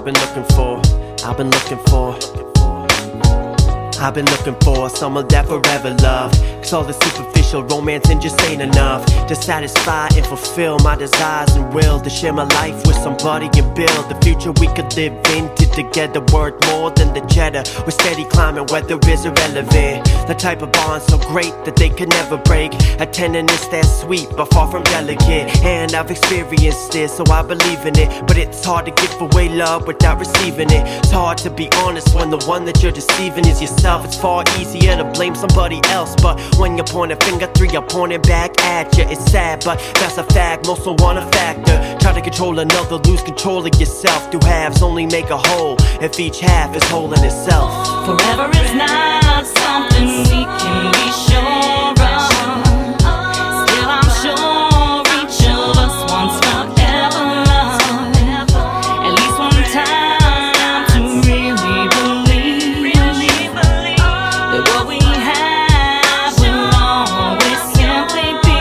I've been looking for, I've been looking for, I've been looking for some of that forever love. Cause all the superficial romancing just ain't enough to satisfy and fulfill my desires and will to share my life with somebody and build the future we could live into together. Worth more than the cheddar. We're steady climbing, weather is irrelevant. The type of bond so great that they could never break. A tenderness that's sweet but far from delicate. And I've experienced this, so I believe in it. But it's hard to give away love without receiving it. It's hard to be honest when the one that you're deceiving is yourself. It's far easier to blame somebody else, but when you point a finger, three are pointing back at you. It's sad, but that's a fact, most don't want a factor. Try to control another, lose control of yourself. Two halves only make a whole if each half is whole in itself. Forever is not something we can be sure of. Still I'm sure each of us wants forever love. At least one time to really believe that what we have will always simply be.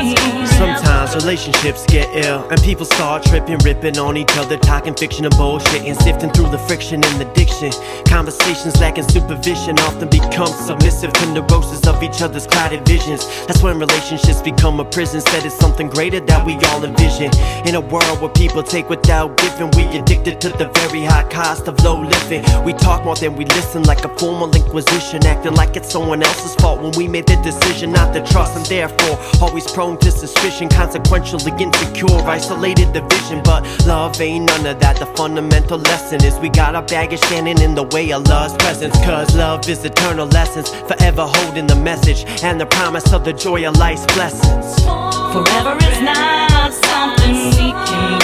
Sometimes relationships get ill and people start tripping, ripping on each other, talking fiction and bullshit and sifting through the friction in the diction. Conversations lacking supervision often become submissive to neurosis of each other's clouded visions. That's when relationships become a prison. Said it's something greater that we all envision. In a world where people take without giving, we addicted to the very high cost of low living. We talk more than we listen, like a formal inquisition, acting like it's someone else's fault when we made the decision not to trust, and therefore always prone to suspicion, consequentially insecure, isolated division. But love ain't none of that. The fundamental lesson is we got our baggage standing in the way of love's presence. Cause love is eternal essence, forever holding the message and the promise of the joy of life's blessings. Forever is not something we can